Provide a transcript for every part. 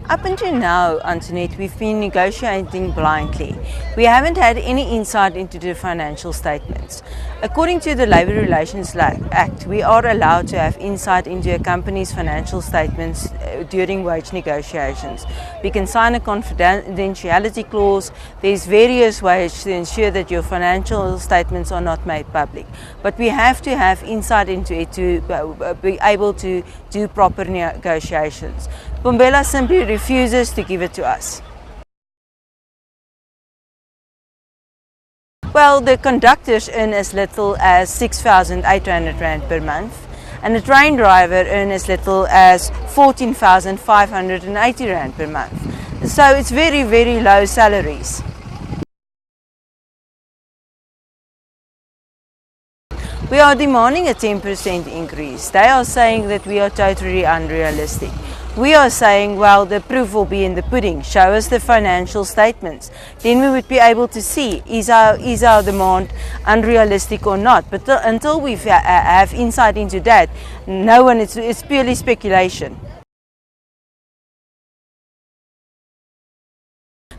Up until now, Antoinette, we've been negotiating blindly. We haven't had any insight into the financial statements. According to the Labour Relations Act, we are allowed to have insight into a company's financial statements during wage negotiations. We can sign a confidentiality clause. There's various ways to ensure that your financial statements are not made public. But we have to have insight into it to be able to do proper negotiations. Bombela simply refuses to give it to us. Well, the conductors earn as little as 6,800 Rand per month, and the train driver earns as little as 14,580 Rand per month. So it's very, very low salaries. We are demanding a 10% increase. They are saying that we are totally unrealistic. We are saying, well, the proof will be in the pudding. Show us the financial statements. Then we would be able to see, is our demand unrealistic or not. But until we have insight into that, no one, it's purely speculation.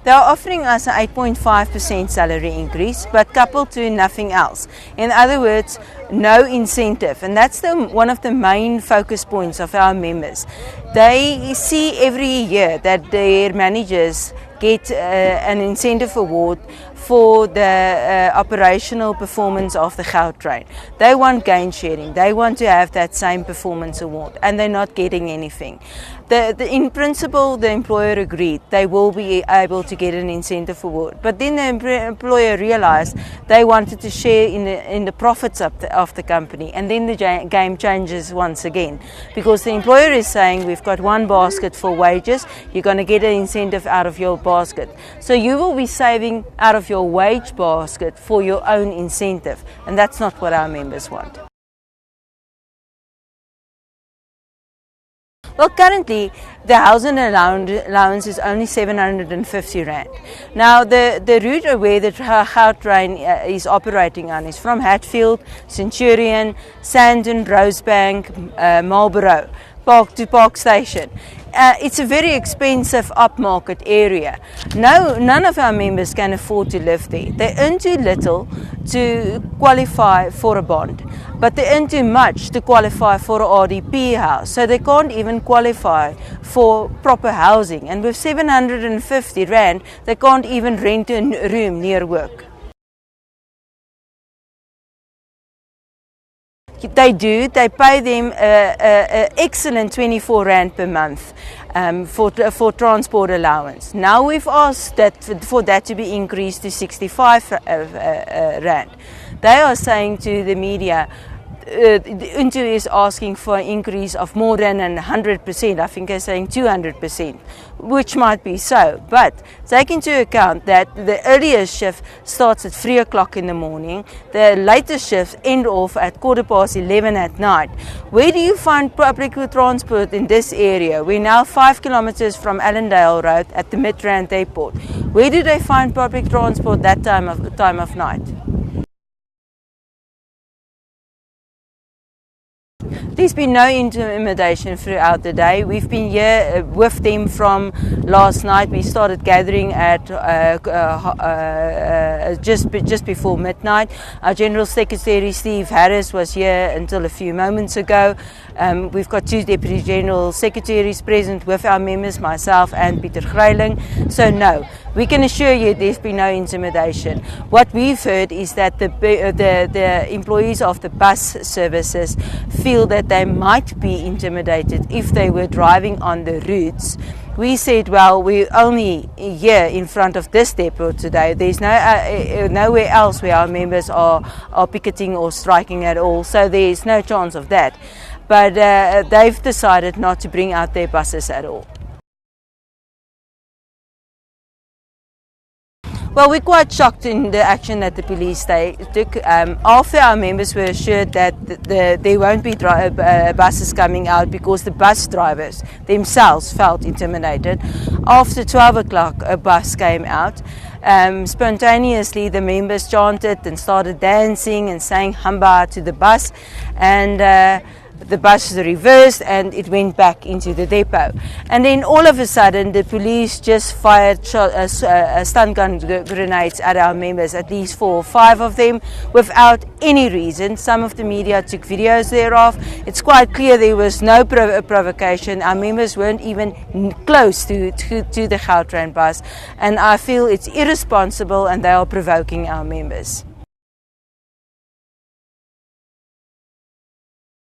They are offering us an 8.5% salary increase, but coupled to nothing else. In other words, no incentive. And that's one of the main focus points of our members. They see every year that their managers get an incentive award for the operational performance of the Gautrain. They want gain sharing. They want to have that same performance award, and they're not getting anything. In principle, the employer agreed they will be able to get an incentive award, but then the employer realized they wanted to share in the profits of the company, and then the game changes once again, because the employer is saying we've got one basket for wages, you're going to get an incentive out of your basket. So you will be saving out of your wage basket for your own incentive, and that's not what our members want. Well, currently, the housing allowance is only 750 Rand. Now, the route where the Gautrain is operating on is from Hatfield, Centurion, Sandton, Rosebank, Marlborough, Park to Park Station. It's a very expensive upmarket area. None of our members can afford to live there. They earn too little to qualify for a bond, but they earn too much to qualify for an RDP house. So they can't even qualify for proper housing. And with 750 Rand, they can't even rent a room near work. They do. They pay them an excellent 24 Rand per month for transport allowance. Now we've asked for that to be increased to 65 Rand. They are saying to the media, Untu is asking for an increase of more than 100%. I think they're saying 200%, which might be so. But take into account that the earliest shift starts at 3 o'clock in the morning. The latest shifts end off at 11:15 at night. Where do you find public transport in this area? We're now 5 kilometers from Allendale Road at the Midrand Airport. Where do they find public transport that time of night? There's been no intimidation throughout the day. We've been here with them from last night. We started gathering at just before midnight. Our General Secretary Steve Harris was here until a few moments ago. We've got 2 Deputy General Secretaries present with our members, myself and Pieter Greiling. So no, we can assure you there's been no intimidation. What we've heard is that the employees of the bus services feel that they might be intimidated if they were driving on the routes. We said, well, we're only here in front of this depot today. There's nowhere else where our members are picketing or striking at all, so there's no chance of that. But they've decided not to bring out their buses at all. Well, we're quite shocked in the action that the police took. After our members were assured that there won't be buses coming out because the bus drivers themselves felt intimidated. After 12 o'clock, a bus came out. Spontaneously, the members chanted and started dancing and sang Hamba to the bus. And the bus reversed and it went back into the depot. And then all of a sudden the police just fired stun gun grenades at our members, at least 4 or 5 of them, without any reason. Some of the media took videos thereof. It's quite clear there was no provocation. Our members weren't even close to the Gautrain bus, and I feel it's irresponsible and they are provoking our members.